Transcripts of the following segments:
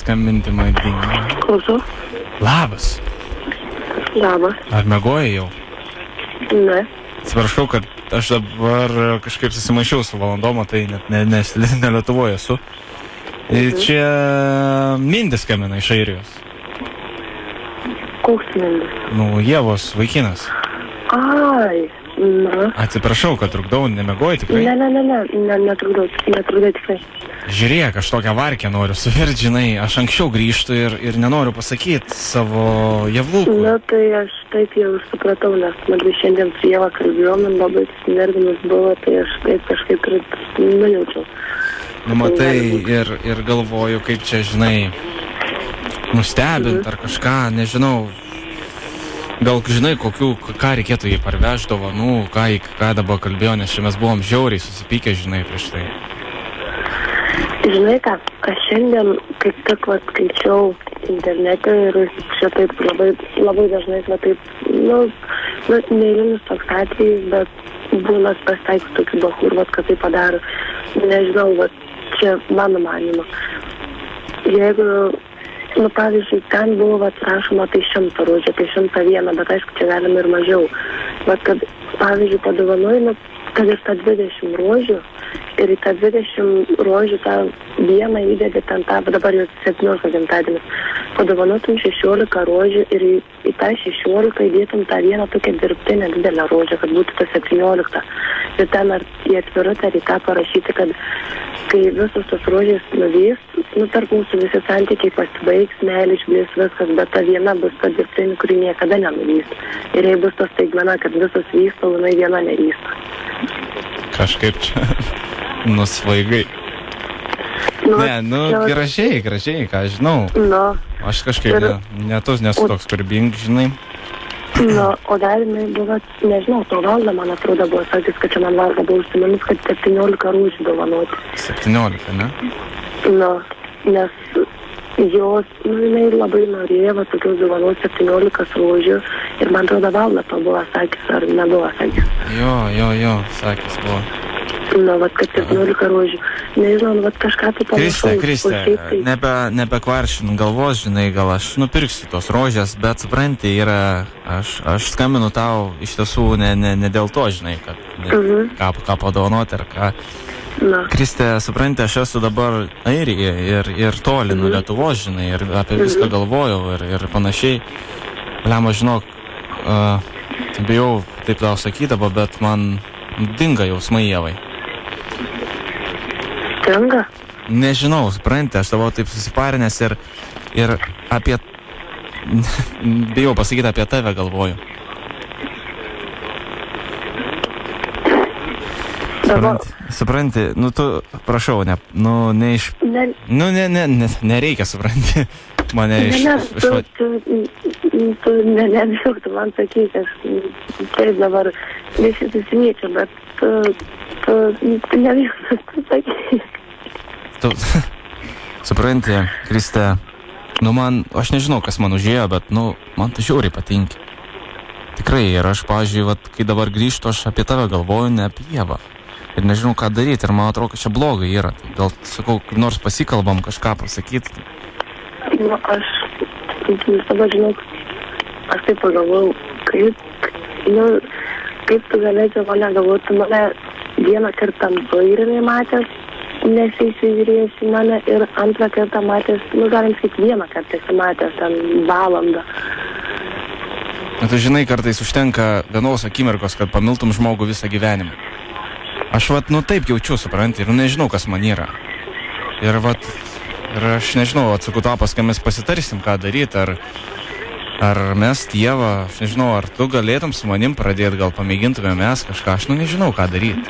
skambinti madinga. Klausau. Labas. Labas. Ar mėgoji jau? Ne. Atsiprašau, kad aš dabar kažkaip susimaišiau su valandom, tai net ne Lietuvoje esu. Čia Mindis skambina iš Airijos. Koks Mindis? Ievos vaikinas. Ai, na. Atsiprašau, kad trukdau, nemėgoji tikrai? Ne, netrukdau tikrai. Žiūrėk, aš tokią varkę noriu suvirt, žinai, aš anksčiau grįžtu ir nenoriu pasakyti savo javlukų. Na, tai aš taip jau supratau, nes man šiandien su Ieva kalbėjom, man labai nervinis buvo, tai aš taip kažkaip nujaučiau. Matai, ir galvoju, kaip čia, žinai, nustebint ar kažką, nežinau. Gal, žinai, ką reikėtų jį parvežti dovanų, ką dabar kalbėjo, nes čia mes buvom žiauriai susipykę, žinai, prieš tai. Žinai ką, aš šiandien kaip tik skaičiau internete ir čia taip labai dažnai, neįlinis toks atvejis, bet būna pasitaikų tokių bachūrų, kad tai padaro. Nežinau, čia mano manimo. Jeigu, pavyzdžiui, ten buvo rašoma tai 100 rožių, tai 101, bet aišku, čia galima ir mažiau. Kad, pavyzdžiui, padovanojame, kad ir tą 20 rožių ir į tą 20 rožių tą vieną įdėdė ten tą, dabar jau 17 gimtadienis, padovanotum 16 rožių ir į tą 16 įdėtum tą vieną tokią dirbtinę didelę rožę, kad būtų ta 17. Ir ten į atvirutę ar į tą parašyti, kad kai visos tos rožės nuvys, tarp mūsų visi santykiai pasibaigs, meilė išblės viskas, bet ta viena bus ta dirbtinė, kuri niekada nenuvys. Ir jei bus tas staigmena, kad visos vysto, jinai viena nevysto. Kažkaip čia nusvaigai. Gražiai, ką žinau. Aš kažkaip nesu toks kūrybingas, žinai. O dar jinai buvo, nežinau, to Valda, man atrodo, buvo sakys, kad čia man Valda buvo užsiminus, kad 17 rūšių dovanoti. 17, ne? Nes jos, jinai labai norėjo tokius dovanoti 17 rūšių ir man atrodo Valda to buvo sakys, ar nebuvo sakys. Jo, sakys buvo. Kad 17 rožių. Nežinau, kažką tai panašau. Kristė, nebekvaršinu galvos, žinai, gal aš nupirksiu tos rožės, bet supranti, aš skambinu tau iš tiesų ne dėl to, žinai, kad ką padovanoti ar ką. Kristė, supranti, aš esu dabar Airijoje ir toli nuo Lietuvos, žinai, ir apie viską galvojau ir panašiai. Lema, žinok, bijau taip tau sakydavo, bet man dinga jausmai Ievai. Dinga? Nežinau, supranti, aš tavo taip susiparinęs ir apie... bijau pasakyti, apie tave galvoju. Supranti, tu, prašau, nereikia, supranti, mane tu nebijok, tu man sakyk, aš taip dabar visi susimėčiau, bet tu nebijok, tu sakyk. Supranti, Kristė, aš nežinau, kas man užėjo, bet, man tai žiauriai patinka. Tikrai, ir aš, pavyzdžiui, kai dabar grįžtu, aš apie tave galvoju, ne apie Ievą. Ir nežinau, ką daryti, ir man atrodo, kad čia blogai yra. Tai gal, sakau, nors pasikalbam kažką pasakyti. Aš visada žinau, aš taip pagalvojau, kaip tu galėčiau mane galvoti, tu mane vieną kartą tamsoj ir matęs, nesižiūrėjęs į mane, ir antrą kartą matęs, galim sakyti, vieną kartą esi matęs, ten valandą. Tu žinai, kartais užtenka vienos akimirkos, kad pamiltum žmogų visą gyvenimą. Aš taip jaučiu, supranti, ir nežinau, kas man yra. Ir aš nežinau, atsakau tau, paskui mes pasitarsim, ką daryti, ar mes Ievą, aš nežinau, ar tu galėtum su manim pradėti, gal pamėgintume mes kažką, aš nežinau, ką daryti.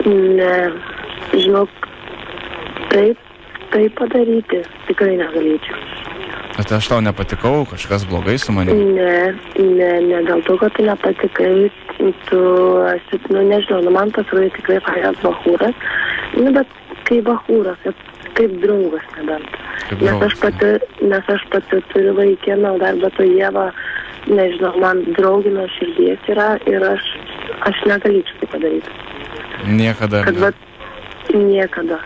Ne, žinok, taip padaryti tikrai negalėčiau. Bet aš tau nepatikau, kažkas blogai su manim? Ne, dėl to, kad tu nepatikai, tu esi, nežinau, man pasirodė tikrai fainas bachūras, bet kai bachūras, kaip draugas nebent. Nes aš pati turiu vaikiną, dar be to Ieva, nežinau, man draugino širdies yra ir aš negalėčiau tai padaryti. Niekada. Niekada.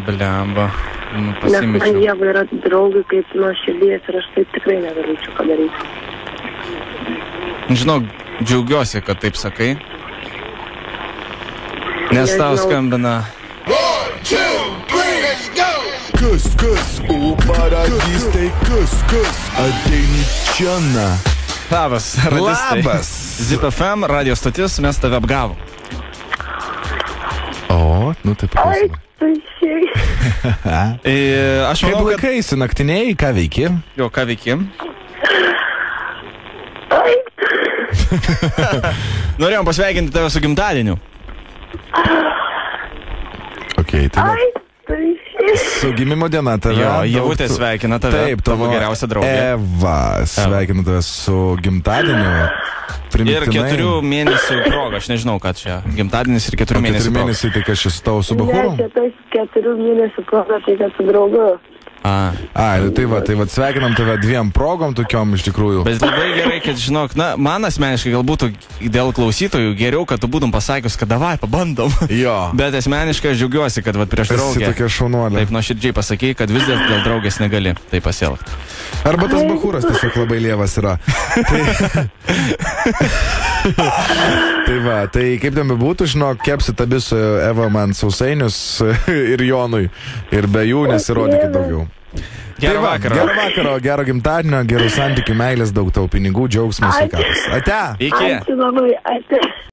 Blemba. Nes man Ieva yra draugai kaip nuo širdies ir aš taip tikrai negalėčiau padaryti. Žinau, džiaugiuosi, kad taip sakai. Nes tau skambina... Kas, o paradystai, kas, ateini čiana. Labas, radistai. Labas. Zip FM, radio stotis, mes tave apgavom. O, nu taip paklausime. Tai šiai. Aš Kaip manau, kad... laikaisi naktiniai, ką veiki? Jo, ką veiki? Norėjom pasveikinti tave su gimtadieniu. Okay, tai su gimimo diena tave. Jo, Ievutė sveikina tave. Taip, tavo geriausia draugė. Eva, sveikinu tave su gimtadieniu. Ir 4 mėnesių proga, aš nežinau, ką čia. Gimtadienis ir 4 mėnesių proga. 4 mėnesiai, tai kas šis tavo su Bahūru? Ne, čia tai 4 mėnesių proga, tai kad su draugu. Tai va, sveikinam tave 2 progom tokiom iš tikrųjų. Bet labai gerai, kad žinok, na, man asmeniškai galbūt dėl klausytojų geriau, kad tu būtum pasakius, kad davai, pabandom. Jo. Bet asmeniškai aš džiaugiuosi, kad prieš draugę. Esi tokia šaunuolė. Taip nuoširdžiai pasakei, kad vis dėl draugės negali taip pasielgti. Arba tas Bahūras tiesiog labai lievas yra. Tai va, tai kaip ten bebūtų, žinok, kepsit abi su Eva man sausainius ir Jonui. Ir be jų nesirodykit daugiau. Gerą vakarą. Gerą vakaro, gero gimtadienio, gerų santykių, meilės, daug tau pinigų, džiaugsmų, sveikatos. Ate. Iki. Ačiū labai, ate.